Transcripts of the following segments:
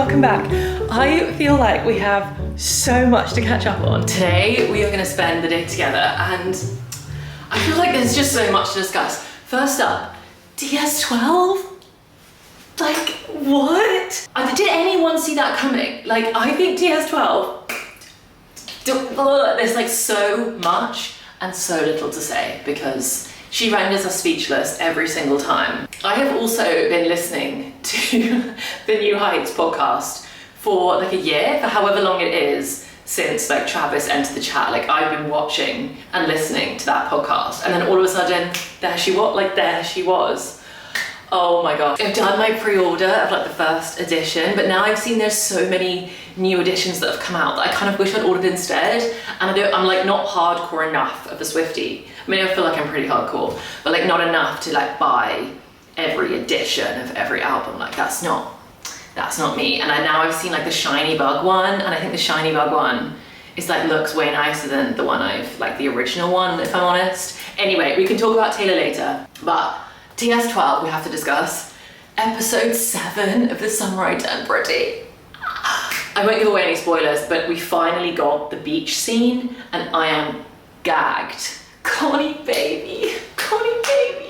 welcome back. I feel like we have so much to catch up on. Today we are going to spend the day together and I feel like there's just so much to discuss. First up, TS12? Like, what? Did anyone see that coming? Like, I think TS12, there's like so much and so little to say because she renders us speechless every single time. I have also been listening to the New Heights podcast for like a year, for however long it is since like Travis entered the chat. Like I've been watching and listening to that podcast and then all of a sudden, there she was. Oh my god. I've done my pre-order of like the first edition, but now I've seen there's so many new editions that have come out that I kind of wish I'd ordered instead. And I'm like not hardcore enough of a Swiftie. I mean, I feel like I'm pretty hardcore, but like not enough to like buy every edition of every album. Like that's not me. And now I've seen like the Shiny Bug one, and I think the Shiny Bug one is like looks way nicer than the one like the original one, if I'm honest. Anyway, we can talk about Taylor later, but TS12 we have to discuss. Episode 7 of The Summer I Turned Pretty. I won't give away any spoilers, but we finally got the beach scene and I am gagged. Connie baby.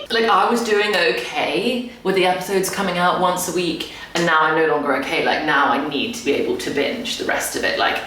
Like I was doing okay with the episodes coming out once a week and now I'm no longer okay. Like now I need to be able to binge the rest of it. Like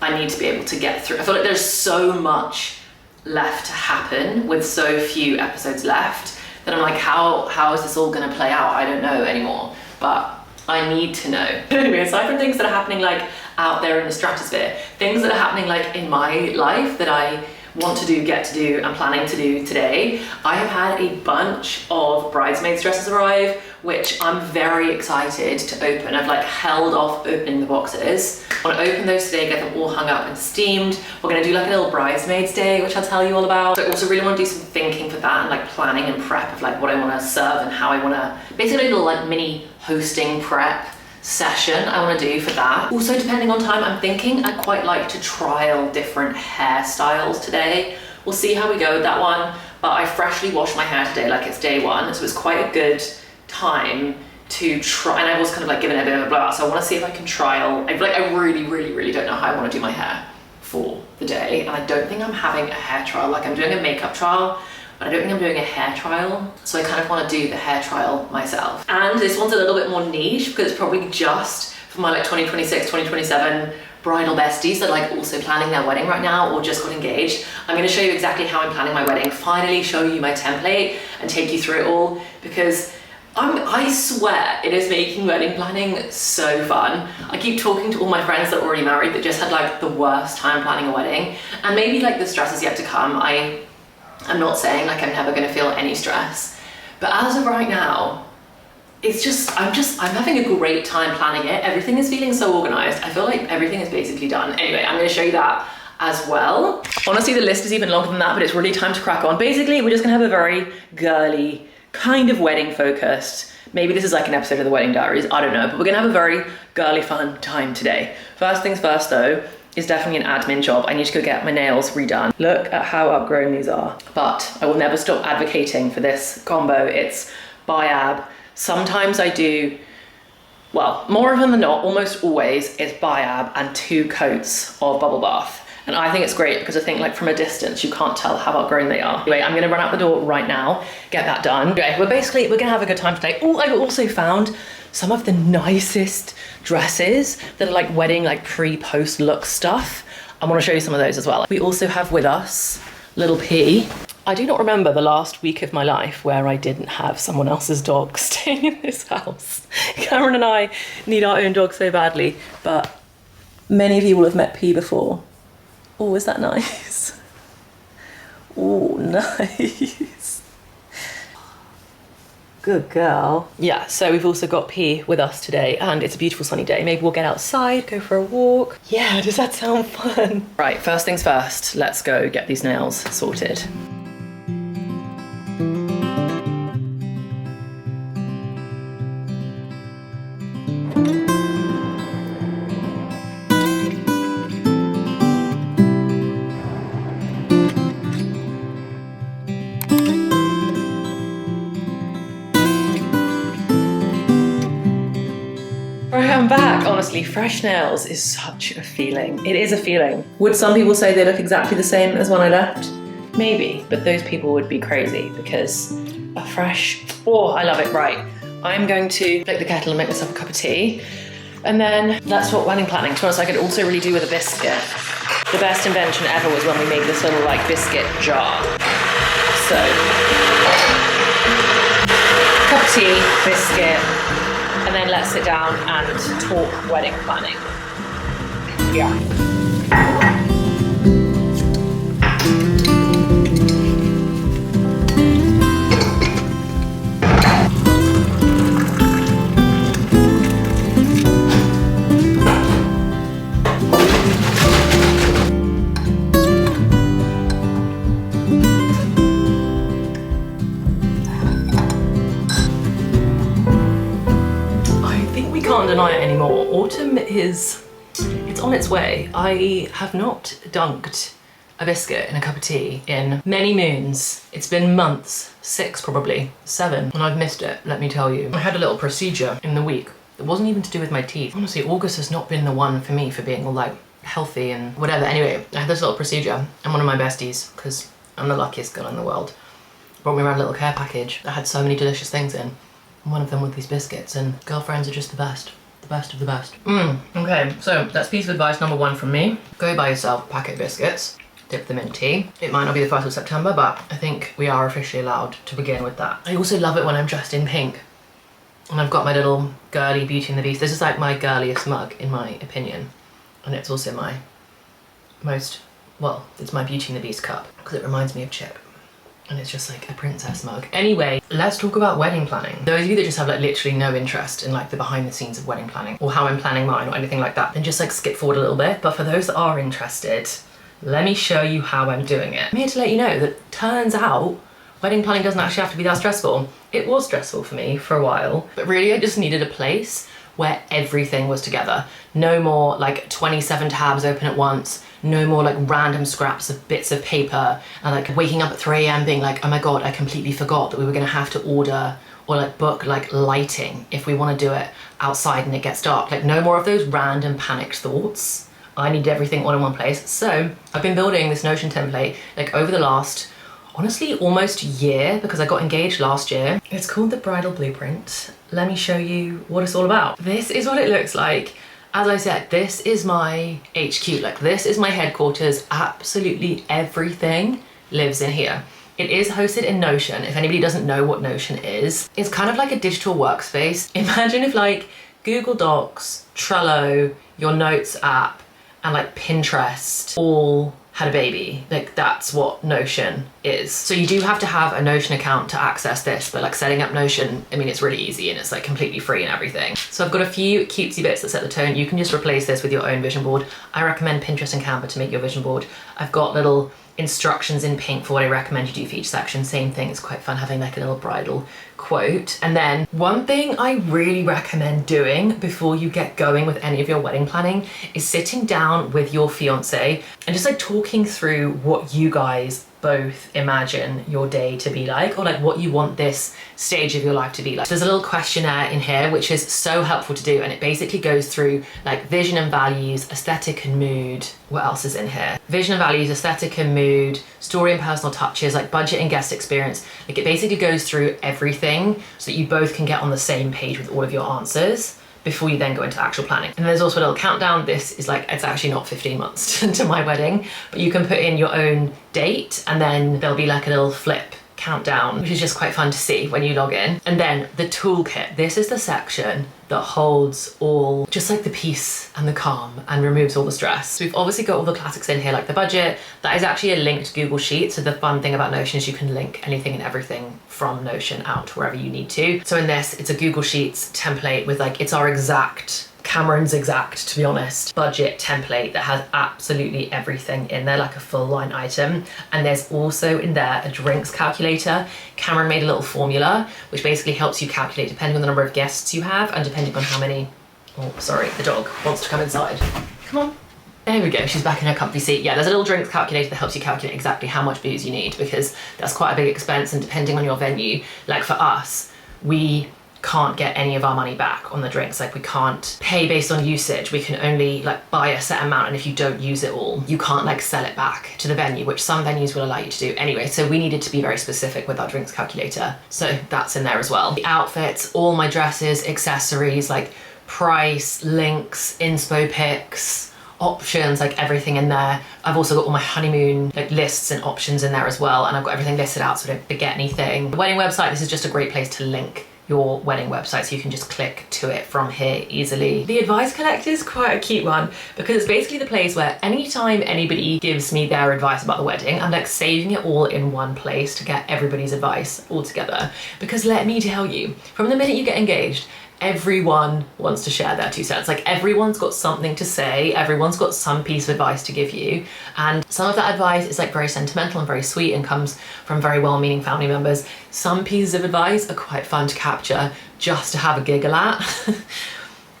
I need to be able to get through. I feel like there's so much left to happen with so few episodes left that I'm like, how is this all gonna play out? I don't know anymore, but I need to know. Anyway, aside from things that are happening like out there in the stratosphere, things that are happening like in my life that I want to do, get to do, and planning to do today, I have had a bunch of Bridesmaid dresses arrive, which I'm very excited to open. I've like held off opening the boxes. I want to open those today, get them all hung up and steamed. We're gonna do like a little Bridesmaids day, which I'll tell you all about. I also really want to do some thinking for that and like planning and prep of like what I want to serve and how I want to, basically a little like mini hosting prep session I want to do for that. Also, depending on time, I'm thinking I'd quite like to trial different hairstyles today. We'll see how we go with that one, but I freshly washed my hair today like it's day one, so it's quite a good time to try, and I was kind of like giving it a bit of a blowout, so I want to see if I can trial. I really don't know how I want to do my hair for the day, and I don't think I'm having a hair trial. Like I'm doing a makeup trial, but I don't think I'm doing a hair trial, so I kind of want to do the hair trial myself. And this one's a little bit more niche because it's probably just for my like 2026, 2027 bridal besties that are like also planning their wedding right now or just got engaged. I'm going to show you exactly how I'm planning my wedding, finally show you my template and take you through it all, because I swear it is making wedding planning so fun. I keep talking to all my friends that are already married that just had like the worst time planning a wedding, and maybe like the stress is yet to come. I'm not saying like I'm never going to feel any stress, but as of right now, it's just, I'm having a great time planning it. Everything is feeling so organized. I feel like everything is basically done. Anyway, I'm going to show you that as well. Honestly, the list is even longer than that, but it's really time to crack on. Basically, we're just gonna have a very girly, kind of wedding focused. Maybe this is like an episode of the Wedding Diaries, I don't know, but we're gonna have a very girly fun time today. First things first though, is definitely an admin job. I need to go get my nails redone. Look at how outgrown these are. But I will never stop advocating for this combo. It's biab. Sometimes I do, well, more often than not, almost always, it's biab and 2 coats of bubble bath. And I think it's great because I think like from a distance, you can't tell how outgrown they are. Anyway, I'm gonna run out the door right now, get that done. Okay, we're gonna have a good time today. Oh, I also found some of the nicest dresses that are like wedding, like pre-post look stuff. I wanna show you some of those as well. We also have with us Little P. I do not remember the last week of my life where I didn't have someone else's dog staying in this house. Cameron and I need our own dog so badly, but many of you will have met P before. Oh, is that nice? Oh, nice. Good girl. Yeah, so we've also got P with us today and it's a beautiful sunny day. Maybe we'll get outside, go for a walk. Yeah, does that sound fun? Right, first things first, let's go get these nails sorted. I'm back on a honestly, fresh nails is such a feeling. It is a feeling. Would some people say they look exactly the same as when I left? Maybe, but those people would be crazy because a fresh, oh, I love it. Right, I'm going to flick the kettle and make myself a cup of tea. And then let's talk wedding planning. To be honest, I could also really do with a biscuit. The best invention ever was when we made this little like biscuit jar. So, cup of tea, biscuit, and then let's sit down and talk wedding planning. Yeah. Can't deny it anymore. Autumn it's on its way. I have not dunked a biscuit in a cup of tea in many moons. It's been months, 6 probably, 7, and I've missed it, let me tell you. I had a little procedure in the week. It wasn't even to do with my teeth. Honestly, August has not been the one for me for being all like healthy and whatever. Anyway, I had this little procedure and one of my besties, because I'm the luckiest girl in the world, brought me around a little care package that had so many delicious things in. One of them with these biscuits, and girlfriends are just the best of the best. Okay, so that's piece of advice number 1 from me. Go buy yourself a packet of biscuits, dip them in tea. It might not be the 1st of September, but I think we are officially allowed to begin with that. I also love it when I'm dressed in pink. And I've got my little girly Beauty and the Beast. This is like my girliest mug, in my opinion. And it's also my most, well, it's my Beauty and the Beast cup, because it reminds me of Chip. And it's just like a princess mug. Anyway, let's talk about wedding planning. Those of you that just have like literally no interest in like the behind the scenes of wedding planning or how I'm planning mine or anything like that, then just like skip forward a little bit. But for those that are interested, let me show you how I'm doing it. I'm here to let you know that turns out wedding planning doesn't actually have to be that stressful. It was stressful for me for a while, but really I just needed a place where everything was together. No more like 27 tabs open at once, no more like random scraps of bits of paper and like waking up at 3 AM being like, oh my God, I completely forgot that we were gonna have to order or like book like lighting if we wanna do it outside and it gets dark. Like no more of those random panicked thoughts. I need everything all in one place. So I've been building this Notion template like over the last, honestly, almost year, because I got engaged last year. It's called the Bridal Blueprint. Let me show you what it's all about. This is what it looks like. As I said, this is my HQ, like this is my headquarters. Absolutely everything lives in here. It is hosted in Notion. If anybody doesn't know what Notion is, it's kind of like a digital workspace. Imagine if like Google Docs, Trello, your notes app, and like Pinterest all had a baby. Like that's what Notion is. So you do have to have a Notion account to access this, but like setting up Notion, I mean, it's really easy and it's like completely free and everything. So I've got a few cutesy bits that set the tone. You can just replace this with your own vision board. I recommend Pinterest and Canva to make your vision board. I've got little instructions in pink for what I recommend you do for each section. Same thing, it's quite fun having like a little bridal quote. And then one thing I really recommend doing before you get going with any of your wedding planning is sitting down with your fiance and just like talking through what you guys both imagine your day to be like, or like what you want this stage of your life to be like. There's a little questionnaire in here which is so helpful to do, and it basically goes through like vision and values, aesthetic and mood. What else is in here? Vision and values, aesthetic and mood, story and personal touches, like budget and guest experience. Like it basically goes through everything so that you both can get on the same page with all of your answers before you then go into actual planning. And there's also a little countdown. This is like, it's actually not 15 months to my wedding, but you can put in your own date and then there'll be like a little flip countdown, which is just quite fun to see when you log in. And then the toolkit. This is the section that holds all, just like the peace and the calm and removes all the stress. So we've obviously got all the classics in here, like the budget. That is actually a linked Google Sheet. So the fun thing about Notion is you can link anything and everything from Notion out wherever you need to. So in this, it's a Google Sheets template with like, it's our exact, Cameron's exact, to be honest, budget template that has absolutely everything in there, like a full line item. And there's also in there a drinks calculator. Cameron made a little formula, which basically helps you calculate depending on the number of guests you have and depending on how many, oh, sorry, the dog wants to come inside. Come on. There we go, she's back in her comfy seat. Yeah, there's a little drinks calculator that helps you calculate exactly how much booze you need, because that's quite a big expense, and depending on your venue, like for us, we can't get any of our money back on the drinks. Like we can't pay based on usage. We can only like buy a set amount, and if you don't use it all, you can't like sell it back to the venue, which some venues will allow you to do anyway. So we needed to be very specific with our drinks calculator. So that's in there as well. The outfits, all my dresses, accessories, like price, links, inspo pics, options, like everything in there. I've also got all my honeymoon like lists and options in there as well, and I've got everything listed out so I don't forget anything. The wedding website, this is just a great place to link your wedding website, so you can just click to it from here easily. The advice collector is quite a cute one because it's basically the place where anytime anybody gives me their advice about the wedding, I'm like saving it all in one place to get everybody's advice all together. Because let me tell you, from the minute you get engaged, everyone wants to share their 2 cents. Like everyone's got something to say, everyone's got some piece of advice to give you, and some of that advice is like very sentimental and very sweet and comes from very well-meaning family members. Some pieces of advice are quite fun to capture just to have a giggle at.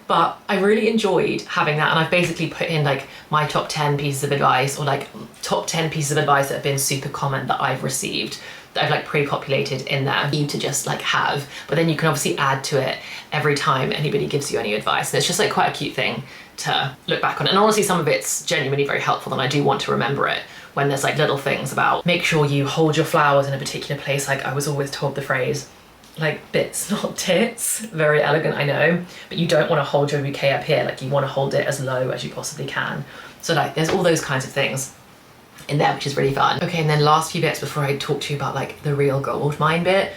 But I really enjoyed having that, and I've basically put in like my top 10 pieces of advice, or like top 10 pieces of advice that have been super common that I've received, that I've like pre-populated in there for you to just like have. But then you can obviously add to it every time anybody gives you any advice, and it's just like quite a cute thing to look back on. And honestly, some of it's genuinely very helpful, and I do want to remember it when there's like little things about make sure you hold your flowers in a particular place. Like I was always told the phrase like bits not tits, very elegant, I know, but you don't want to hold your bouquet up here, like you want to hold it as low as you possibly can. So like there's all those kinds of things in there, which is really fun. Okay, and then last few bits before I talk to you about like the real gold mine bit,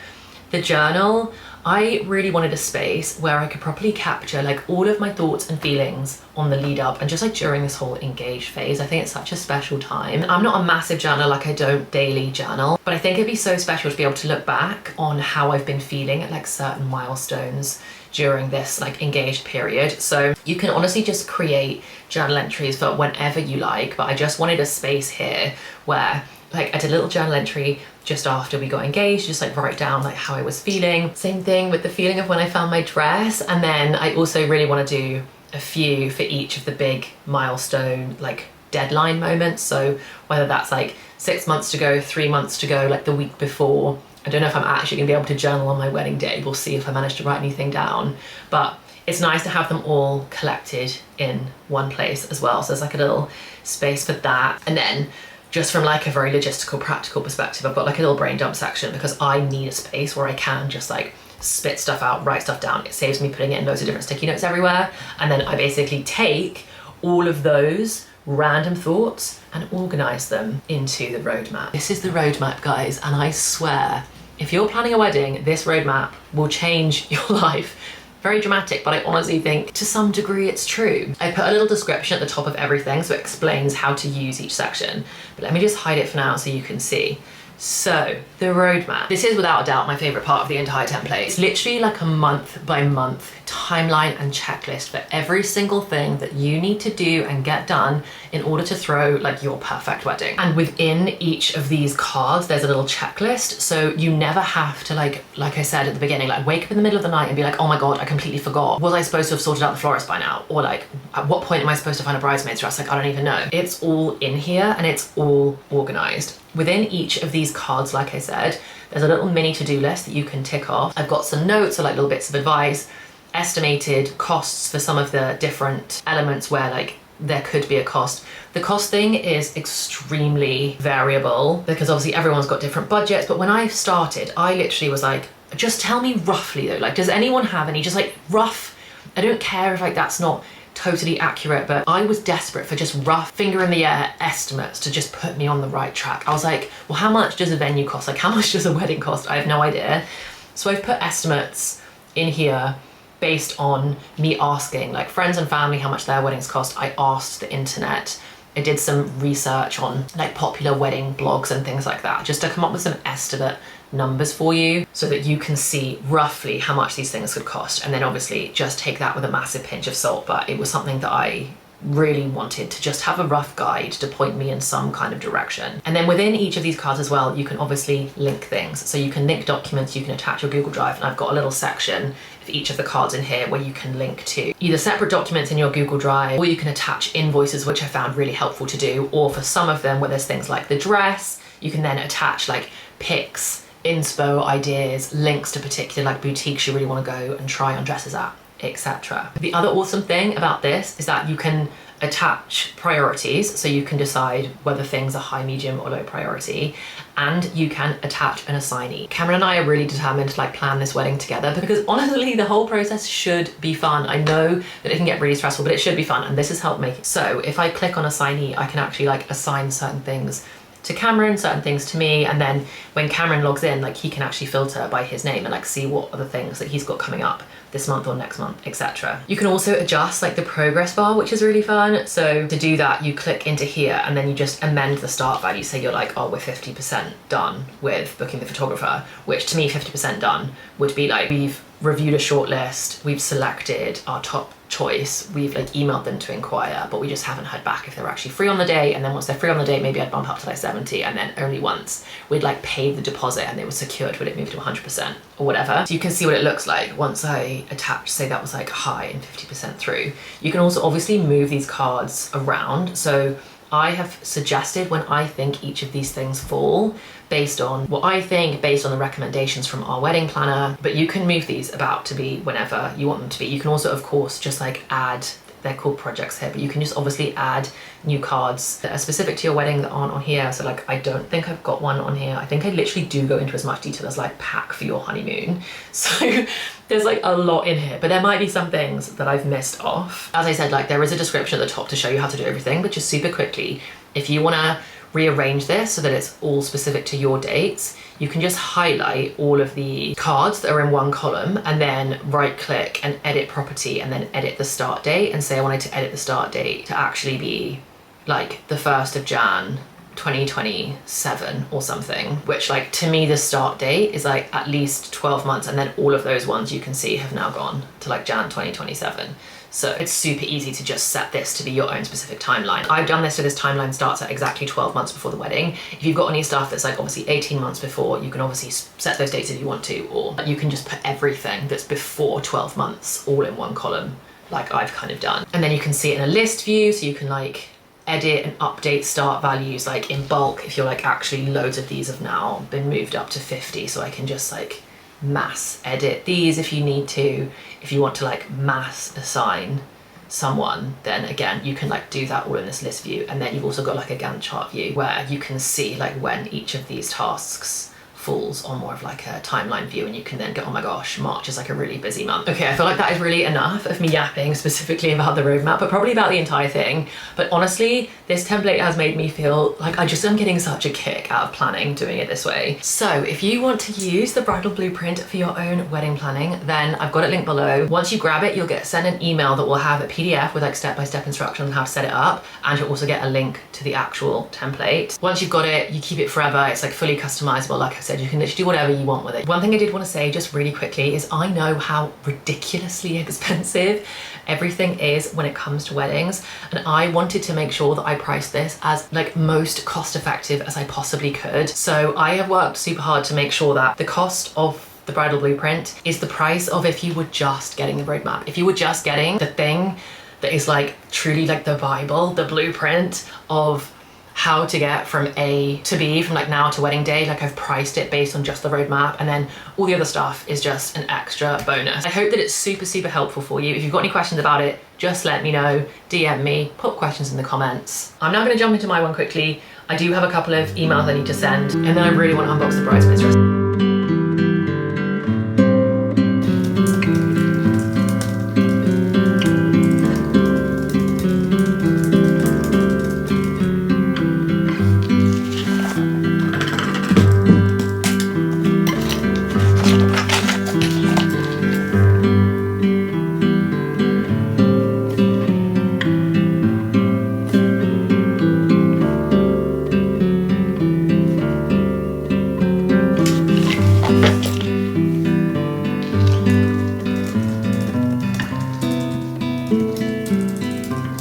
the journal. I really wanted a space where I could properly capture like all of my thoughts and feelings on the lead up and just like during this whole engaged phase. I think it's such a special time. I'm not a massive journaler, like I don't daily journal, but I think it'd be so special to be able to look back on how I've been feeling at like certain milestones during this like engaged period. So you can honestly just create journal entries for whenever you like, but I just wanted a space here where like I did a little journal entry just after we got engaged, just like write down like how I was feeling. Same thing with the feeling of when I found my dress. And then I also really want to do a few for each of the big milestone like deadline moments. So whether that's like 6 months to go, 3 months to go, like the week before. I don't know if I'm actually gonna be able to journal on my wedding day. We'll see if I manage to write anything down, but it's nice to have them all collected in one place as well. So there's like a little space for that. And then just from like a very logistical, practical perspective, I've got like a little brain dump section because I need a space where I can just like spit stuff out, write stuff down. It saves me putting it in loads of different sticky notes everywhere. And then I basically take all of those random thoughts and organize them into the roadmap. This is the roadmap, guys, and I swear, if you're planning a wedding, this roadmap will change your life. Very dramatic, but I honestly think to some degree it's true. I put a little description at the top of everything so it explains how to use each section, but let me just hide it for now so you can see. So the roadmap, this is without a doubt my favorite part of the entire template. It's literally like a month by month timeline and checklist for every single thing that you need to do and get done in order to throw like your perfect wedding. And within each of these cards, there's a little checklist. So you never have to like I said at the beginning, like wake up in the middle of the night and be like, oh my God, I completely forgot. Was I supposed to have sorted out the florist by now? Or like, at what point am I supposed to find a bridesmaid's dress? Like, I don't even know. It's all in here and it's all organized. Within each of these cards, like I said, there's a little mini to-do list that you can tick off. I've got some notes or like little bits of advice, estimated costs for some of the different elements where like there could be a cost. The cost thing is extremely variable because obviously everyone's got different budgets. But when I started, I literally was like, just tell me roughly though, like, does anyone have any just like rough, I don't care if like that's not totally accurate, but I was desperate for just rough finger in the air estimates to just put me on the right track. I was like, well, how much does a venue cost? Like, how much does a wedding cost? I have no idea. So I've put estimates in here based on me asking like friends and family how much their weddings cost. I asked the internet. I did some research on like popular wedding blogs and things like that, just to come up with some estimate numbers for you so that you can see roughly how much these things could cost. And then obviously just take that with a massive pinch of salt, but it was something that I really wanted to just have a rough guide to point me in some kind of direction. And then within each of these cards as well, you can obviously link things. So you can link documents, you can attach your Google Drive, and I've got a little section for each of the cards in here where you can link to either separate documents in your Google Drive, or you can attach invoices, which I found really helpful to do, or for some of them where there's things like the dress, you can then attach like pics, inspo ideas, links to particular like boutiques you really want to go and try on dresses at, etc. The other awesome thing about this is that you can attach priorities, so you can decide whether things are high, medium or low priority, and you can attach an assignee. Cameron and I are really determined to like plan this wedding together because honestly the whole process should be fun. I know that it can get really stressful, but it should be fun, and this has helped make it. So if I click on assignee, I can actually like assign certain things to Cameron, certain things to me, and then when Cameron logs in, like he can actually filter by his name and like see what are the things that he's got coming up this month or next month, etc. You can also adjust like the progress bar, which is really fun. So to do that, you click into here and then you just amend the start value. Say you're like, oh, we're 50% done with booking the photographer, which to me 50% done would be like, we've reviewed a short list, we've selected our top choice, we've like emailed them to inquire, but we just haven't heard back if they're actually free on the day. And then once they're free on the day, maybe I'd bump up to like 70, and then only once we'd like pay the deposit and they were secured would it move to 100% or whatever. So you can see what it looks like once I attach, say that was like high and 50% through. You can also obviously move these cards around. So I have suggested when I think each of these things fall based on what I think, based on the recommendations from our wedding planner, but you can move these about to be whenever you want them to be. You can also, of course, just like add, they're called projects here, but you can just obviously add new cards that are specific to your wedding that aren't on here. So like, I don't think I've got one on here. I think I literally do go into as much detail as like pack for your honeymoon. So there's like a lot in here, but there might be some things that I've missed off. As I said, like there is a description at the top to show you how to do everything, but just super quickly, if you wanna rearrange this so that it's all specific to your dates, you can just highlight all of the cards that are in one column and then right click and edit property and then edit the start date, and say I wanted to edit the start date to actually be like the 1st of Jan 2027 or something, which like to me the start date is like at least 12 months, and then all of those ones you can see have now gone to like Jan 2027. So it's super easy to just set this to be your own specific timeline. I've done this so this timeline starts at exactly 12 months before the wedding. If you've got any stuff that's like obviously 18 months before, you can obviously set those dates if you want to, or you can just put everything that's before 12 months all in one column like I've kind of done. And then you can see it in a list view, so you can like edit and update start values like in bulk if you're like actually loads of these have now been moved up to 50, so I can just like mass edit these if you need to. If you want to like mass assign someone, then again you can like do that all in this list view. And then you've also got like a Gantt chart view where you can see like when each of these tasks falls on more of like a timeline view, and you can then go, oh my gosh, March is like a really busy month. Okay, I feel like that is really enough of me yapping specifically about the roadmap, but probably about the entire thing. But honestly, this template has made me feel like I just am getting such a kick out of planning, doing it this way. So if you want to use the bridal blueprint for your own wedding planning, then I've got it linked below. Once you grab it, you'll get sent an email that will have a PDF with like step-by-step instructions on how to set it up, and you'll also get a link to the actual template. Once you've got it, you keep it forever. It's like fully customizable. Like I said, you can literally do whatever you want with it. One thing I did want to say just really quickly is I know how ridiculously expensive everything is when it comes to weddings, and I wanted to make sure that I priced this as like most cost effective as I possibly could. So I have worked super hard to make sure that the cost of the bridal blueprint is the price of if you were just getting the roadmap. If you were just getting the thing that is like truly like the Bible, the blueprint of how to get from A to B, from like now to wedding day, like I've priced it based on just the roadmap, and then all the other stuff is just an extra bonus. I hope that it's super, super helpful for you. If you've got any questions about it, just let me know, DM me, put questions in the comments. I'm now gonna jump into my one quickly. I do have a couple of emails I need to send, and then I really want to unbox the bridesmaid's dress.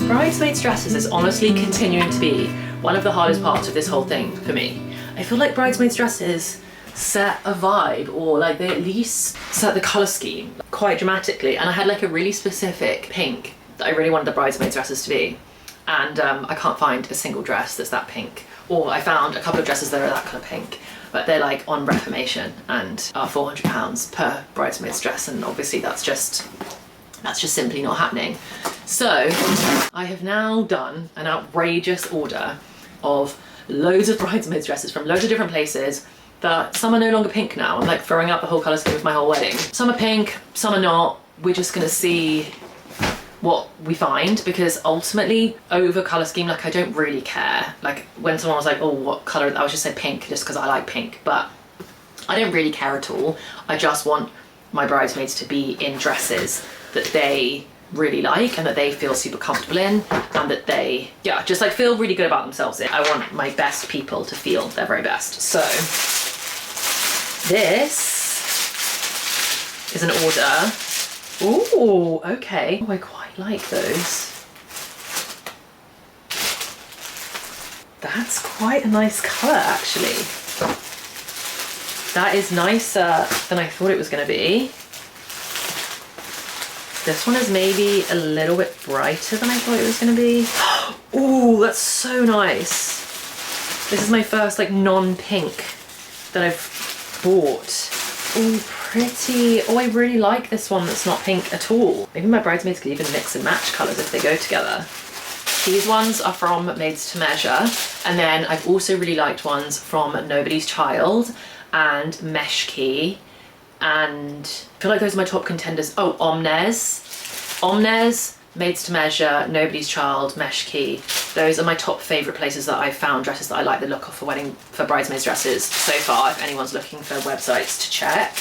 Bridesmaids dresses is honestly continuing to be one of the hardest parts of this whole thing for me. I feel like bridesmaids dresses set a vibe, or like they at least set the colour scheme quite dramatically, and I had like a really specific pink that I really wanted the bridesmaids dresses to be, and I can't find a single dress that's that pink. Or I found a couple of dresses that are that kind of pink, but they're like on Reformation and are £400 per bridesmaid's dress, and obviously that's just simply not happening. So I have now done an outrageous order of loads of bridesmaids dresses from loads of different places that some are no longer pink now. I'm like throwing out the whole colour scheme of my whole wedding. Some are pink, some are not. We're just gonna see what we find, because ultimately over colour scheme, like I don't really care. Like when someone was like, oh, what colour, I was just say pink just because I like pink, but I don't really care at all. I just want my bridesmaids to be in dresses that they really like and that they feel super comfortable in, and that they, yeah, just like feel really good about themselves in. I want my best people to feel their very best. So this is an order. Ooh, okay. Oh, I quite like those. That's quite a nice colour, actually. That is nicer than I thought it was going to be. This one is maybe a little bit brighter than I thought it was going to be. Ooh, that's so nice. This is my first like non-pink that I've bought. Ooh, pretty. Oh, I really like this one that's not pink at all. Maybe my bridesmaids could even mix and match colours if they go together. These ones are from Maids to Measure, and then I've also really liked ones from Nobody's Child and Mesh Key, and I feel like those are my top contenders. Oh, Omnes, Maids to Measure, Nobody's Child, Mesh Key. Those are my top favourite places that I've found dresses that I like the look of for bridesmaids dresses so far, if anyone's looking for websites to check.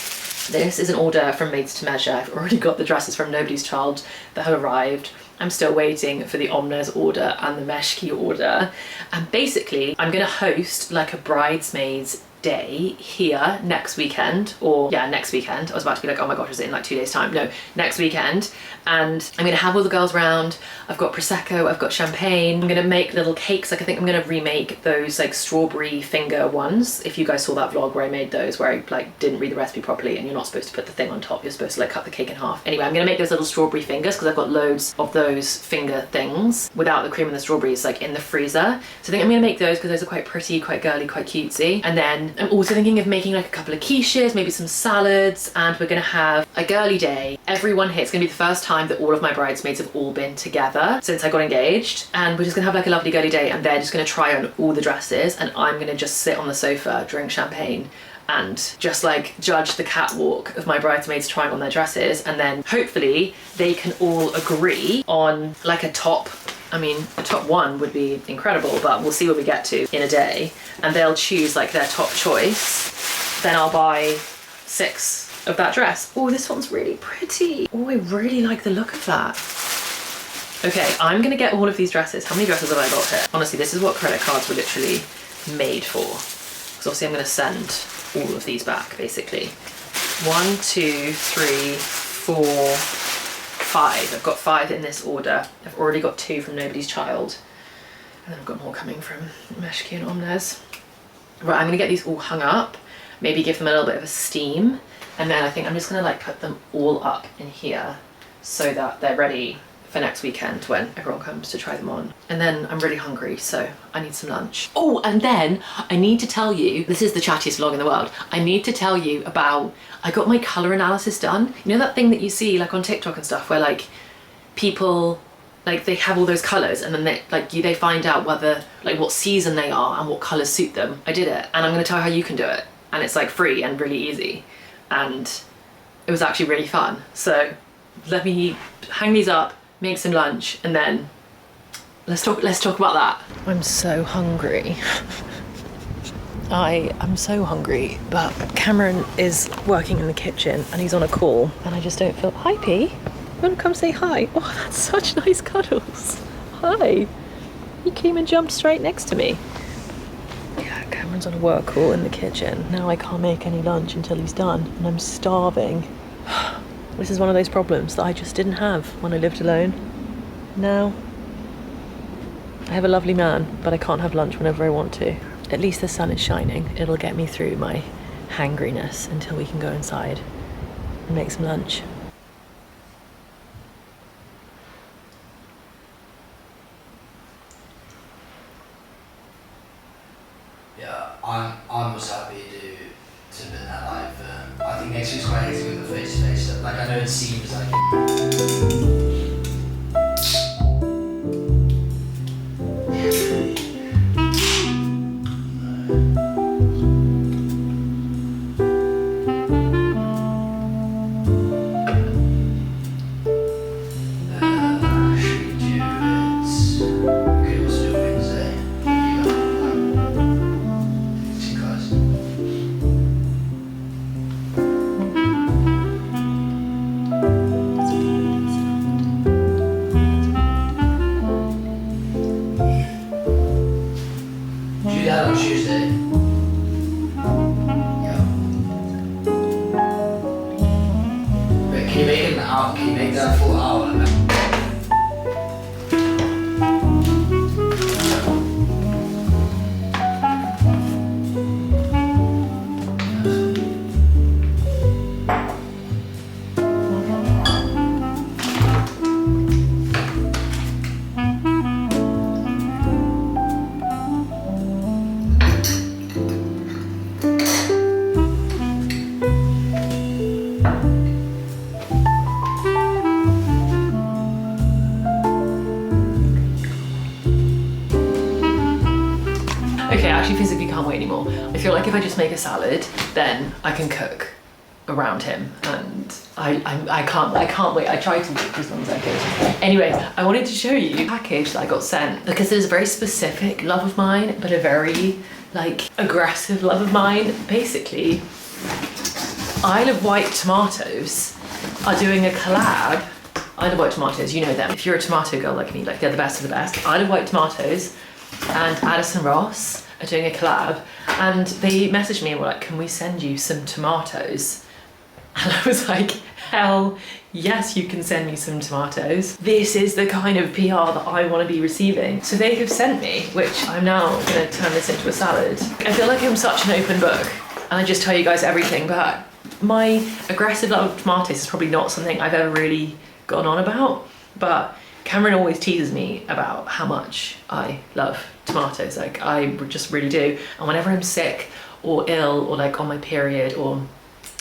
This is an order from Maids to Measure. I've already got the dresses from Nobody's Child that have arrived. I'm still waiting for the Omnes order and the Mesh Key order. And basically, I'm gonna host like a bridesmaids day here next weekend, or yeah, next weekend. I was about to be like, oh my gosh, is it in like 2 days time? No, next weekend. And I'm gonna have all the girls round. I've got Prosecco, I've got champagne. I'm gonna make little cakes. Like I think I'm gonna remake those like strawberry finger ones. If you guys saw that vlog where I made those, where I like didn't read the recipe properly and you're not supposed to put the thing on top, you're supposed to like cut the cake in half. Anyway, I'm gonna make those little strawberry fingers because I've got loads of those finger things without the cream and the strawberries like in the freezer. So I think I'm gonna make those because those are quite pretty, quite girly, quite cutesy. And then I'm also thinking of making like a couple of quiches, maybe some salads, and we're gonna have a girly day. Everyone here, it's gonna be the first time that all of my bridesmaids have all been together since I got engaged, and we're just gonna have like a lovely girly day, and they're just gonna try on all the dresses, and I'm gonna just sit on the sofa, drink champagne, and just like judge the catwalk of my bridesmaids trying on their dresses, and then hopefully they can all agree on like a top. I mean, a top one would be incredible, but we'll see what we get to in a day. And they'll choose like their top choice. Then I'll buy 6 of that dress. Oh, this one's really pretty. Oh, I really like the look of that. Okay, I'm gonna get all of these dresses. How many dresses have I got here? Honestly, this is what credit cards were literally made for. Because obviously I'm gonna send all of these back, basically. 1, 2, 3, 4, 5. I've got 5 in this order. I've already got 2 from Nobody's Child. And then I've got more coming from Meshki and Omnes. Right, I'm gonna get these all hung up, maybe give them a little bit of a steam, and then I think I'm just gonna like put them all up in here so that they're ready for next weekend when everyone comes to try them on. And then I'm really hungry, so I need some lunch. Oh, and then I need to tell you, this is the chattiest vlog in the world, I need to tell you about, I got my colour analysis done. You know that thing that you see like on TikTok and stuff where like people, like they have all those colours and then they find out whether, like what season they are and what colours suit them. I did it, and I'm gonna tell you how you can do it. And it's like free and really easy. And it was actually really fun. So let me hang these up, make some lunch, and then let's talk about that. I'm so hungry. I am so hungry, but Cameron is working in the kitchen and he's on a call and I just don't feel... Hi, P. You want to come say hi? Oh, that's such nice cuddles. Hi. You came and jumped straight next to me. Yeah, Cameron's on a work call in the kitchen. Now I can't make any lunch until he's done and I'm starving. This is one of those problems that I just didn't have when I lived alone. Now I have a lovely man, but I can't have lunch whenever I want to. At least the sun is shining. It'll get me through my hangriness until we can go inside and make some lunch. I'm also happy to put that live. I think next week's quite hectic with the face to face stuff. Like I know it seems like. On Tuesday. Yeah. Wait, can you make it an hour? Can you make that a full hour? Okay, I actually physically can't wait anymore. I feel like if I just make a salad, then I can cook around him, and I can't wait. I tried to make as long as I could. Anyway, I wanted to show you a package that I got sent because there's a very specific love of mine, but a very like aggressive love of mine. Basically, Isle of Wight Tomatoes are doing a collab. Isle of Wight Tomatoes, you know them. If you're a tomato girl like me, like they're the best of the best. Isle of Wight Tomatoes and Addison Ross are doing a collab, and they messaged me and were like, can we send you some tomatoes? And I was like, hell yes, you can send me some tomatoes. This is the kind of PR that I want to be receiving. So they have sent me, which I'm now going to turn this into a salad. I feel like I'm such an open book and I just tell you guys everything, but my aggressive love of tomatoes is probably not something I've ever really gone on about, but Cameron always teases me about how much I love tomatoes. Like I just really do. And whenever I'm sick or ill or like on my period or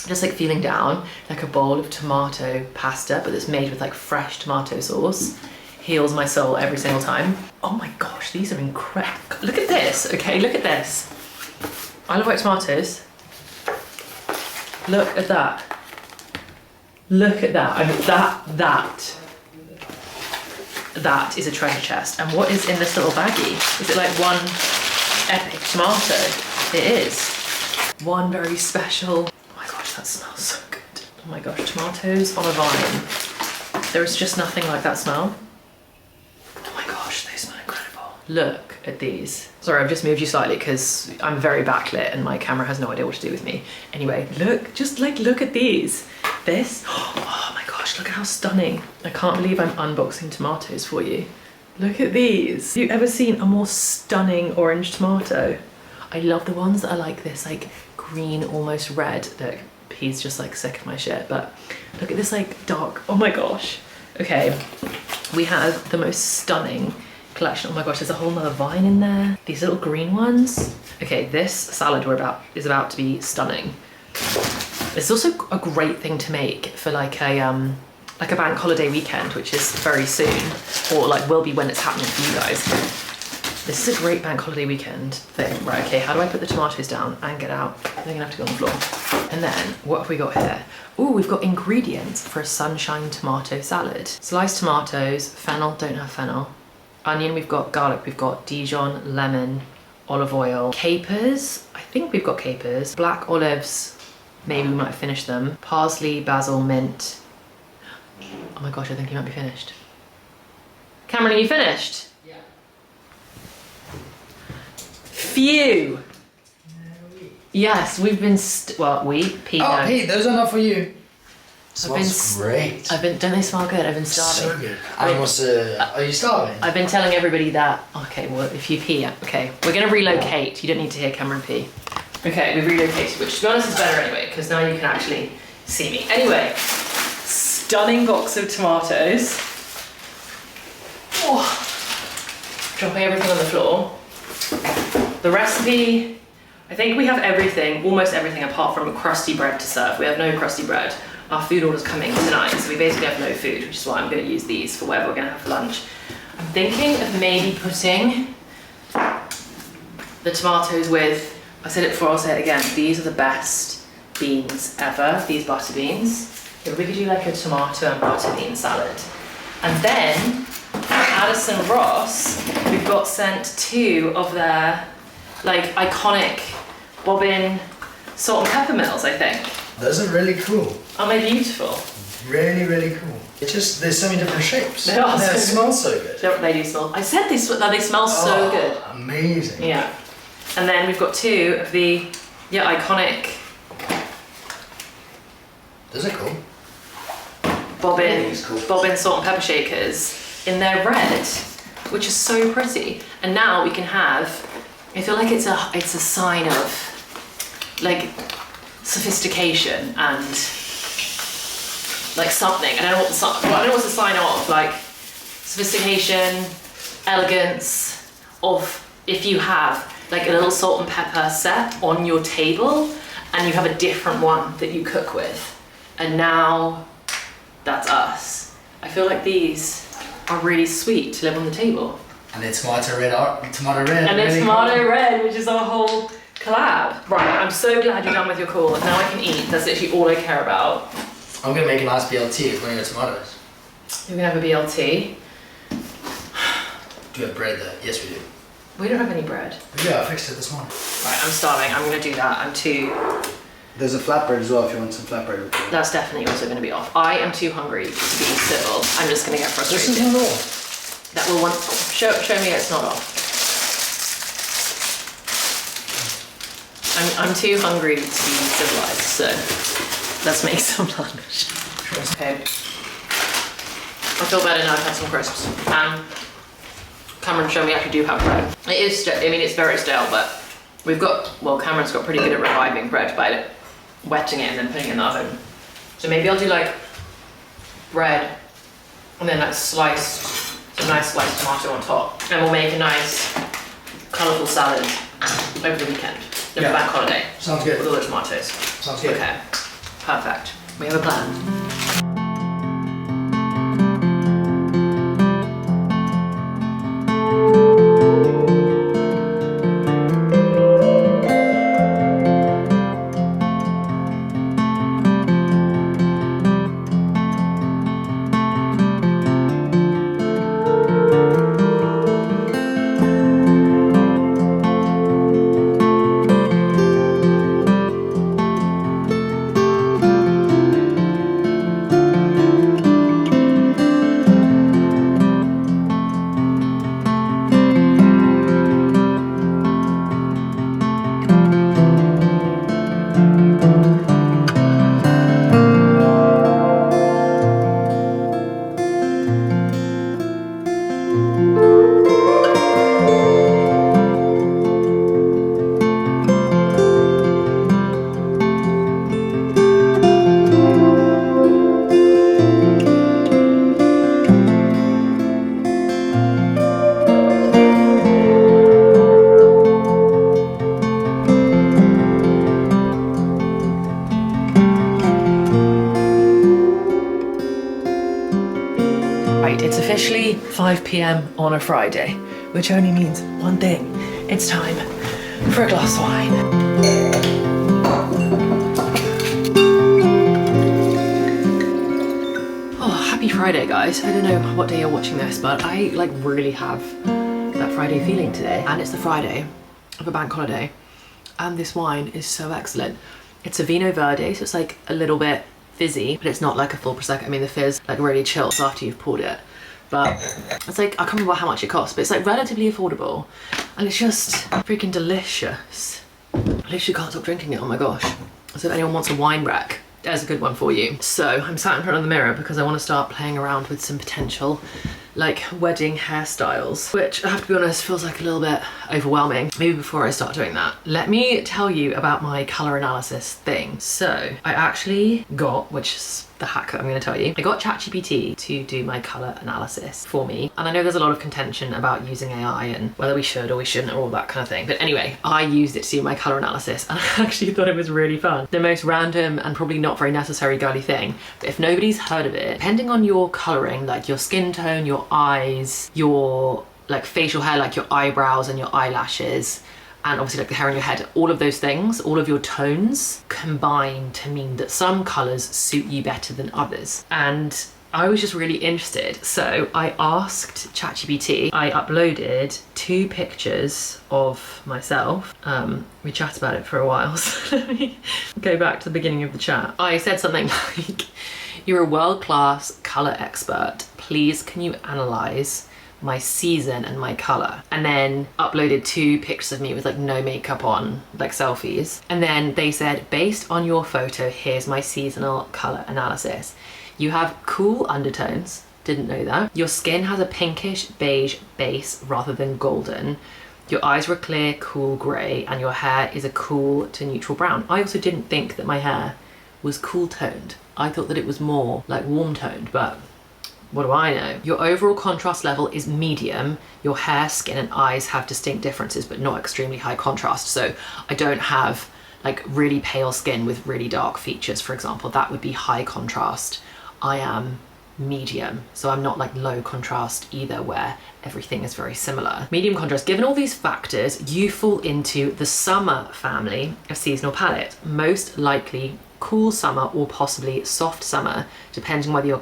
just like feeling down, like a bowl of tomato pasta, but it's made with like fresh tomato sauce, heals my soul every single time. Oh my gosh, these are incredible. Look at this, okay, look at this. I love white tomatoes. Look at that. Look at that. I mean, that is a treasure chest. And what is in this little baggie? Is it like one epic tomato? It is. One very special. Oh my gosh, that smells so good. Oh my gosh, tomatoes on a vine. There is just nothing like that smell. Oh my gosh, they smell incredible. Look at these. Sorry, I've just moved you slightly because I'm very backlit and my camera has no idea what to do with me. Anyway, look, just like look at these. This, oh my gosh, look at how stunning. I can't believe I'm unboxing tomatoes for you. Look at these. Have you ever seen a more stunning orange tomato? I love the ones that are like this, like green, almost red. Look, he's just like sick of my shit, but look at this like dark, oh my gosh. Okay, we have the most stunning collection. Oh my gosh, there's a whole nother vine in there. These little green ones. Okay, this salad is about to be stunning. It's also a great thing to make for like a bank holiday weekend, which is very soon, or like will be when it's happening for you guys. This is a great bank holiday weekend thing. Right, okay, how do I put the tomatoes down and get out? They're gonna have to go on the floor. And then, what have we got here? Ooh, we've got ingredients for a sunshine tomato salad. Sliced tomatoes, fennel, don't have fennel. Onion, we've got garlic, we've got Dijon, lemon, olive oil. Capers, I think we've got capers. Black olives, maybe we might have finished them. Parsley, basil, mint. Oh my gosh, I think you might be finished. Cameron, are you finished? Yeah. Phew! Yes, we've been, Pete. Oh, no. Pete, those are not for you. Smells great. don't they smell good? I've been starving. So good. And what's are you starving? I've been telling everybody that, okay, well, if you pee, okay, we're gonna relocate. You don't need to hear Cameron pee. Okay, we've relocated, which to be honest is better anyway, because now you can actually see me. Anyway, stunning box of tomatoes. Oh, dropping everything on the floor. The recipe I think we have everything, almost everything apart from crusty bread to serve. We have no crusty bread. Our food order's coming tonight, so we basically have no food, which is why I'm gonna use these for whatever we're gonna have for lunch. I'm thinking of maybe putting the tomatoes with, I said it before, I'll say it again, these are the best beans ever, these butter beans. If we could do like a tomato and butter bean salad. And then, from Addison Ross, we've got sent 2 of their like iconic bobbin salt and pepper mills, I think. Those are really cool. Aren't they beautiful? Really, really cool. It's just, there's so many different shapes. They are And so they good. smell so good. They do smell. I said they smell so good. Amazing. Yeah. And then we've got 2 of the iconic Those are cool. bobbin These cool. bobbin salt and pepper shakers in their red, which is so pretty. And now we can have. I feel like it's a sign of like sophistication and like something. I don't know what's the sign of, like sophistication, elegance of if you have like a little salt and pepper set on your table and you have a different one that you cook with. And now that's us. I feel like these are really sweet to live on the table. And they're tomato red. And then really tomato cool. red, which is our whole collab. Right, I'm so glad you're done with your call. Now I can eat. That's literally all I care about. I'm gonna make a nice BLT with one of your tomatoes. You're gonna have a BLT. Do you have bread there? Yes, we do. We don't have any bread. Yeah, I fixed it this morning. Right, I'm starving. I'm gonna do that. I'm too. There's a flatbread as well if you want some flatbread. That's definitely also gonna be off. I am too hungry to be civil. I'm just gonna get frustrated. This is not all. That will want. Show me it's not off. I'm too hungry to be civilized, so let's make some lunch. Okay. I feel better now I've had some crisps. Cameron showed me I could do have bread. It is, I mean, it's very stale, but we've got, well, Cameron's got pretty good at reviving bread by wetting it and then putting it in the oven. So maybe I'll do like bread and then like sliced, some nice sliced tomato on top. And we'll make a nice colourful salad over the weekend. The Yeah. bank holiday. Sounds good. With all the tomatoes. Sounds good. Okay, perfect. We have a plan. Right, it's officially 5 p.m. on a Friday, which only means one thing. It's time for a glass of wine. Oh, happy Friday, guys. I don't know what day you're watching this, but I like really have that Friday feeling today. And it's the Friday of a bank holiday. And this wine is so excellent. It's a Vino Verde, so it's like a little bit fizzy, but it's not like a full Prosecco. I mean, the fizz like really chills after you've poured it. But it's like, I can't remember how much it costs, but it's like relatively affordable. And it's just freaking delicious. I literally can't stop drinking it, oh my gosh. So if anyone wants a wine rack, there's a good one for you. So I'm sat in front of the mirror because I want to start playing around with some potential like wedding hairstyles, which I have to be honest feels like a little bit overwhelming. Maybe before I start doing that, let me tell you about my color analysis thing. So I actually got, which is the hack that I'm going to tell you. I got ChatGPT to do my colour analysis for me, and I know there's a lot of contention about using AI and whether we should or we shouldn't or all that kind of thing, but anyway, I used it to do my colour analysis and I actually thought it was really fun. The most random and probably not very necessary girly thing, but if nobody's heard of it, depending on your colouring, like your skin tone, your eyes, your like facial hair, like your eyebrows and your eyelashes, and obviously like the hair on your head, all of those things, all of your tones combine to mean that some colours suit you better than others. And I was just really interested. So I asked ChatGPT, I uploaded 2 pictures of myself. We chatted about it for a while, so let me go back to the beginning of the chat. I said something like, "You're a world-class colour expert. Please can you analyse my season and my colour?" And then uploaded 2 pictures of me with like no makeup on, like selfies. And then they said, "Based on your photo, here's my seasonal colour analysis. You have cool undertones," didn't know that. "Your skin has a pinkish beige base rather than golden. Your eyes were clear, cool grey, and your hair is a cool to neutral brown." I also didn't think that my hair was cool toned. I thought that it was more like warm toned, but what do I know? "Your overall contrast level is medium. Your hair, skin and eyes have distinct differences, but not extremely high contrast." So I don't have like really pale skin with really dark features, for example. That would be high contrast. I am medium, so I'm not like low contrast either, where everything is very similar. Medium contrast. "Given all these factors, you fall into the summer family of seasonal palette. Most likely cool summer or possibly soft summer, depending whether your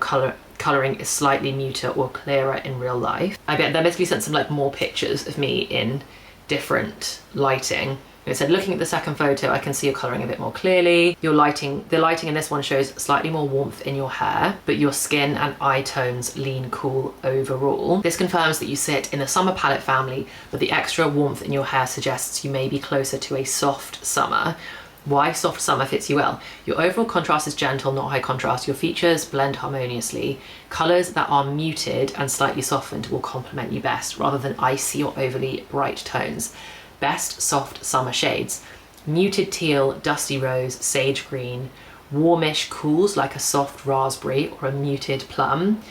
colouring is slightly muter or clearer in real life." I bet they basically sent some like more pictures of me in different lighting. It said, "Looking at the second photo, I can see your colouring a bit more clearly. The lighting in this one shows slightly more warmth in your hair, but your skin and eye tones lean cool overall. This confirms that you sit in the summer palette family, but the extra warmth in your hair suggests you may be closer to a soft summer. Why soft summer fits you well. Your overall contrast is gentle, not high contrast. Your features blend harmoniously. Colours that are muted and slightly softened will complement you best, rather than icy or overly bright tones. Best soft summer shades: muted teal, dusty rose, sage green, warmish cools like a soft raspberry or a muted plum,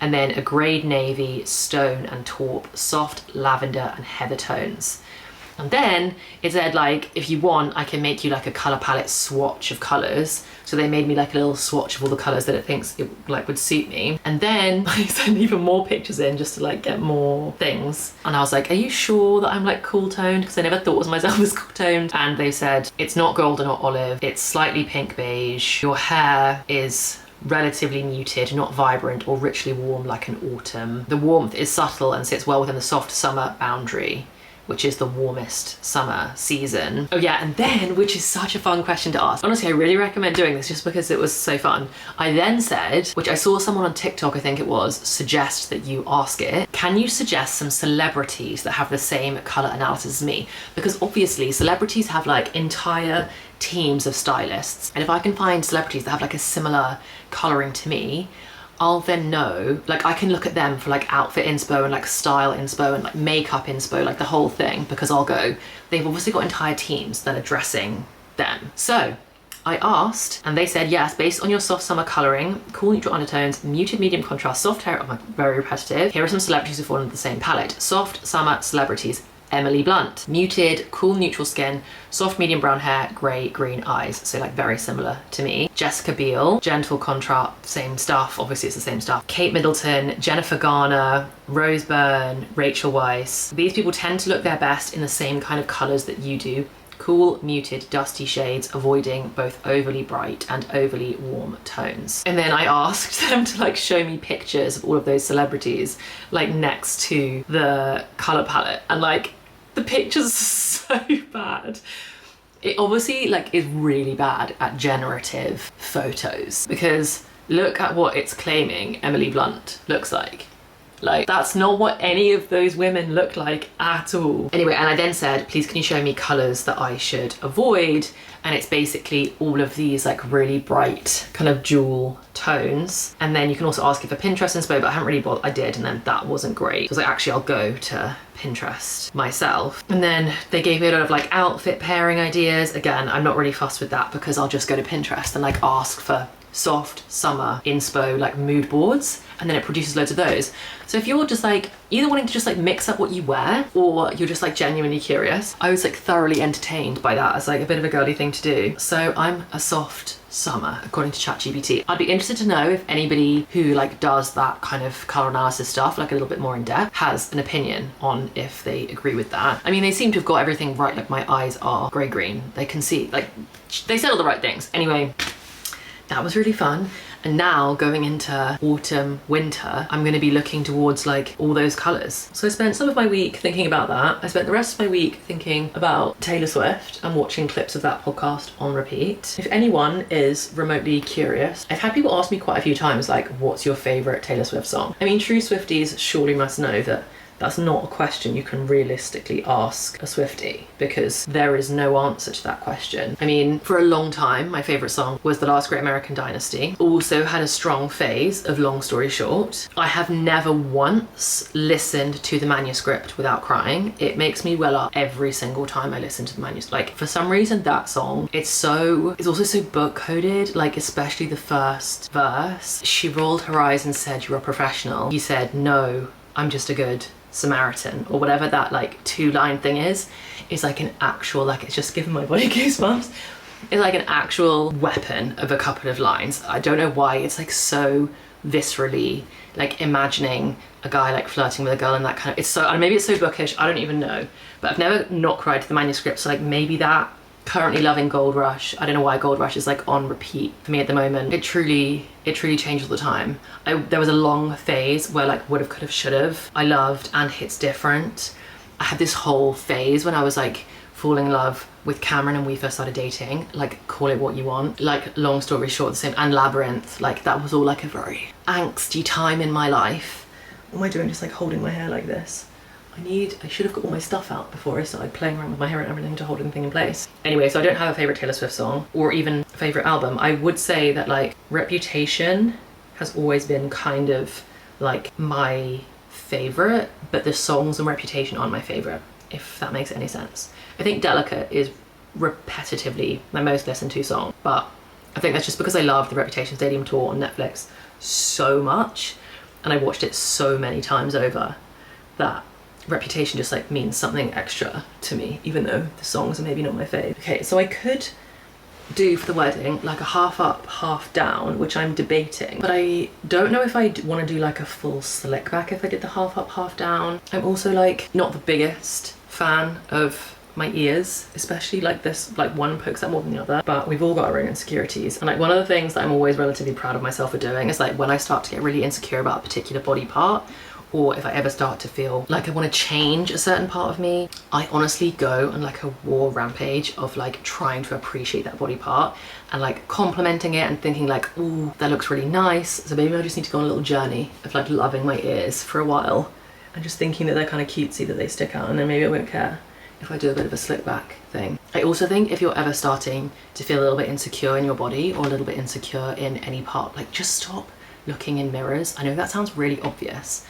and then a greyed navy, stone and taupe, soft lavender and heather tones." And then it said, like, if you want, I can make you like a colour palette swatch of colours. So they made me like a little swatch of all the colours that it thinks it like would suit me. And then I sent even more pictures in just to like get more things. And I was like, "Are you sure that I'm like cool toned?" Because I never thought of myself as cool toned. And they said, "It's not golden or olive. It's slightly pink beige. Your hair is relatively muted, not vibrant or richly warm like an autumn. The warmth is subtle and sits well within the soft summer boundary, which is the warmest summer season." Oh yeah, and then, which is such a fun question to ask. Honestly, I really recommend doing this just because it was so fun. I then said, which I saw someone on TikTok, I think it was, suggest that you ask it, "Can you suggest some celebrities that have the same colour analysis as me?" Because obviously celebrities have like entire teams of stylists. And if I can find celebrities that have like a similar colouring to me, I'll then know, like I can look at them for like outfit inspo and like style inspo and like makeup inspo, like the whole thing, because I'll go, they've obviously got entire teams that are dressing them. So I asked and they said, yes, based on your soft summer colouring, cool neutral undertones, muted medium contrast, soft hair, oh my, very repetitive. Here are some celebrities who fall into the same palette. Soft summer celebrities: Emily Blunt. Muted, cool neutral skin, soft medium brown hair, grey green eyes. So like very similar to me. Jessica Biel, gentle contrast, same stuff, obviously it's the same stuff. Kate Middleton, Jennifer Garner, Rose Byrne, Rachel Weisz. These people tend to look their best in the same kind of colours that you do. Cool, muted, dusty shades, avoiding both overly bright and overly warm tones. And then I asked them to like show me pictures of all of those celebrities like next to the colour palette, and like the pictures are so bad. It obviously like is really bad at generative photos, because look at what it's claiming Emily Blunt looks like. Like, that's not what any of those women look like at all. Anyway, and I then said, please can you show me colours that I should avoid? And it's basically all of these like really bright kind of jewel tones. And then you can also ask if a Pinterest inspo, but I haven't really bothered. I did, and then that wasn't great. So I was like, actually, I'll go to Pinterest myself. And then they gave me a lot of like outfit pairing ideas. Again, I'm not really fussed with that because I'll just go to Pinterest and like ask for soft summer inspo like mood boards, and then it produces loads of those. So if you're just like either wanting to just like mix up what you wear, or you're just like genuinely curious, I was like thoroughly entertained by that as like a bit of a girly thing to do. So I'm a soft summer according to ChatGPT. I'd be interested to know if anybody who like does that kind of color analysis stuff like a little bit more in depth has an opinion on if they agree with that. I mean, they seem to have got everything right. Like my eyes are grey green, they can see, like they said all the right things. Anyway, that was really fun. And now going into autumn, winter, I'm going to be looking towards like all those colours. So I spent some of my week thinking about that. I spent the rest of my week thinking about Taylor Swift and watching clips of that podcast on repeat. If anyone is remotely curious, I've had people ask me quite a few times like, what's your favourite Taylor Swift song? I mean, true Swifties surely must know that that's not a question you can realistically ask a Swiftie, because there is no answer to that question. I mean, for a long time, my favourite song was The Last Great American Dynasty. Also had a strong phase of Long Story Short. I have never once listened to the manuscript without crying. It makes me well up every single time I listen to the manuscript. Like, for some reason, that song, it's also so book coded, like especially the first verse. She rolled her eyes and said, "You're a professional." He said, "No, I'm just a good Samaritan," or whatever that like 2-line thing is like an actual, like, it's just giving my body goosebumps. It's like an actual weapon of a couple of lines. I don't know why it's like so viscerally, like imagining a guy like flirting with a girl and that kind of, it's so, maybe it's so bookish, I don't even know, but I've never not cried to the manuscript. So like maybe that. Currently loving Gold Rush. I don't know why Gold Rush is like on repeat for me at the moment. It truly changes all the time. There was a long phase where like would've, could've, should've I loved And Hits Different. I had this whole phase when I was like falling in love with Cameron and we first started dating, like Call It What You Want, like Long Story Short, the same, and Labyrinth. Like that was all like a very angsty time in my life. What am I doing, just like holding my hair like this? I should have got all my stuff out before I started playing around with my hair and everything to hold everything in place. Anyway, so I don't have a favourite Taylor Swift song or even a favourite album. I would say that like Reputation has always been kind of like my favourite, but the songs on Reputation aren't my favourite, if that makes any sense. I think Delicate is repetitively my most listened to song, but I think that's just because I love the Reputation Stadium tour on Netflix so much and I watched it so many times over that Reputation just like means something extra to me, even though the songs are maybe not my fave. Okay, so I could do for the wedding like a half up, half down, which I'm debating, but I don't know if I want to do like a full slick back if I did the half up, half down. I'm also like not the biggest fan of my ears, especially like this, like one pokes out more than the other, but we've all got our own insecurities. And like one of the things that I'm always relatively proud of myself for doing is like when I start to get really insecure about a particular body part, or if I ever start to feel like I want to change a certain part of me, I honestly go on like a war rampage of like trying to appreciate that body part and like complimenting it and thinking like, ooh, that looks really nice. So maybe I just need to go on a little journey of like loving my ears for a while and just thinking that they're kind of cutesy, that they stick out, and then maybe I won't care if I do a bit of a slick back thing. I also think if you're ever starting to feel a little bit insecure in your body or a little bit insecure in any part, like just stop looking in mirrors. I know that sounds really obvious.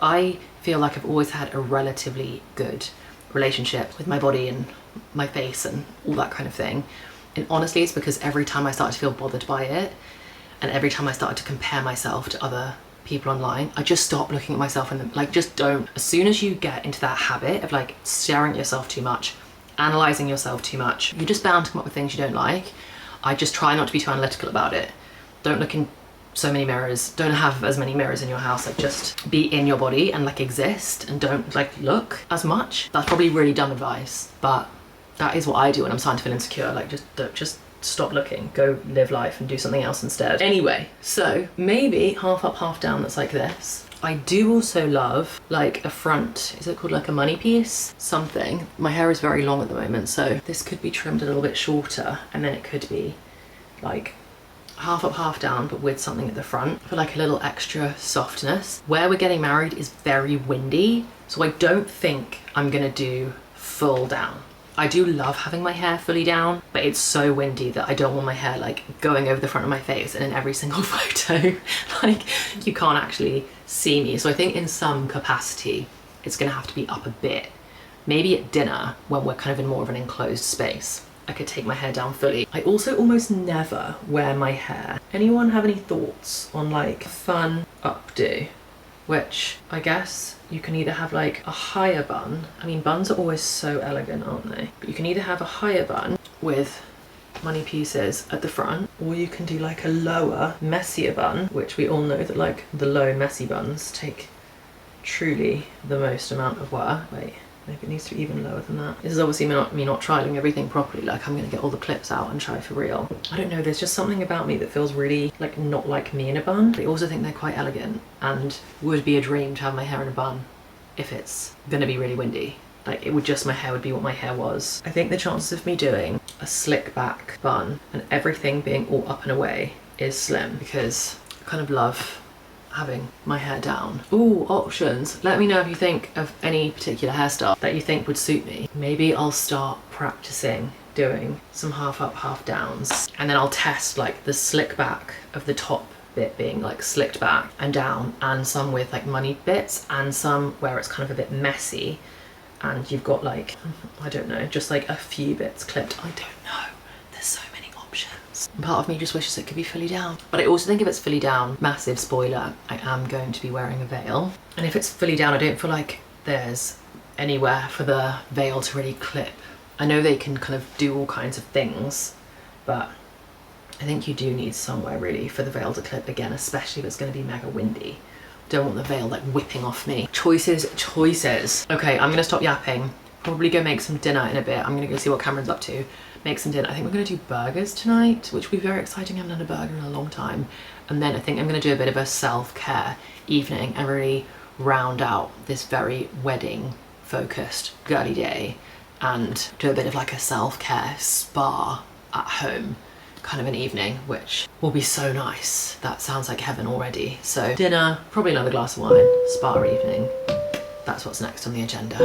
I feel like I've always had a relatively good relationship with my body and my face and all that kind of thing. And honestly, it's because every time I started to feel bothered by it and every time I started to compare myself to other people online, I just stopped looking at myself and like just don't. As soon as you get into that habit of like staring at yourself too much, analysing yourself too much, you're just bound to come up with things you don't like. I just try not to be too analytical about it. Don't look in so many mirrors, don't have as many mirrors in your house, like just be in your body and like exist and don't like look as much. That's probably really dumb advice, but that is what I do when I'm starting to feel insecure. Like just stop looking, go live life and do something else instead. Anyway, so maybe half up, half down that's like this. I do also love like a front, is it called like a money piece? Something. My hair is very long at the moment, so this could be trimmed a little bit shorter and then it could be like half up, half down, but with something at the front for like a little extra softness. Where we're getting married is very windy, so I don't think I'm gonna do full down. I do love having my hair fully down, but it's so windy that I don't want my hair like going over the front of my face and in every single photo like you can't actually see me. So I think in some capacity it's gonna have to be up a bit, maybe at dinner when we're kind of in more of an enclosed space. I could take my hair down fully. I also almost never wear my hair. Anyone have any thoughts on like a fun updo? Which I guess you can either have like a higher bun. I mean, buns are always so elegant, aren't they? But you can either have a higher bun with money pieces at the front, or you can do like a lower, messier bun, which we all know that like the low messy buns take truly the most amount of work. Wait. Maybe it needs to be even lower than that. This is obviously me not trialing everything properly. Like, I'm gonna get all the clips out and try for real. I don't know, there's just something about me that feels really like not like me in a bun. But I also think they're quite elegant and would be a dream to have my hair in a bun if it's gonna be really windy. Like, it would just, my hair would be what my hair was. I think the chances of me doing a slick back bun and everything being all up and away is slim, because I kind of love having my hair down. Ooh, options. Let me know if you think of any particular hairstyle that you think would suit me. Maybe I'll start practicing doing some half up, half downs, and then I'll test like the slick back of the top bit being like slicked back and down, and some with like money bits, and some where it's kind of a bit messy and you've got like, I don't know, just like a few bits clipped. I don't know. There's so many options. And part of me just wishes it could be fully down. But I also think if it's fully down, massive spoiler, I am going to be wearing a veil. And if it's fully down, I don't feel like there's anywhere for the veil to really clip. I know they can kind of do all kinds of things, but I think you do need somewhere really for the veil to clip again, especially if it's going to be mega windy. Don't want the veil like whipping off me. Choices, choices. Okay, I'm gonna stop yapping. Probably go make some dinner in a bit. I'm gonna go see what Cameron's up to. Make some dinner. I think we're gonna do burgers tonight, which will be very exciting. I haven't done a burger in a long time. And then I think I'm gonna do a bit of a self-care evening and really round out this very wedding focused girly day and do a bit of like a self-care spa at home kind of an evening, which will be so nice. That sounds like heaven already. So dinner, probably another glass of wine, spa evening. That's what's next on the agenda.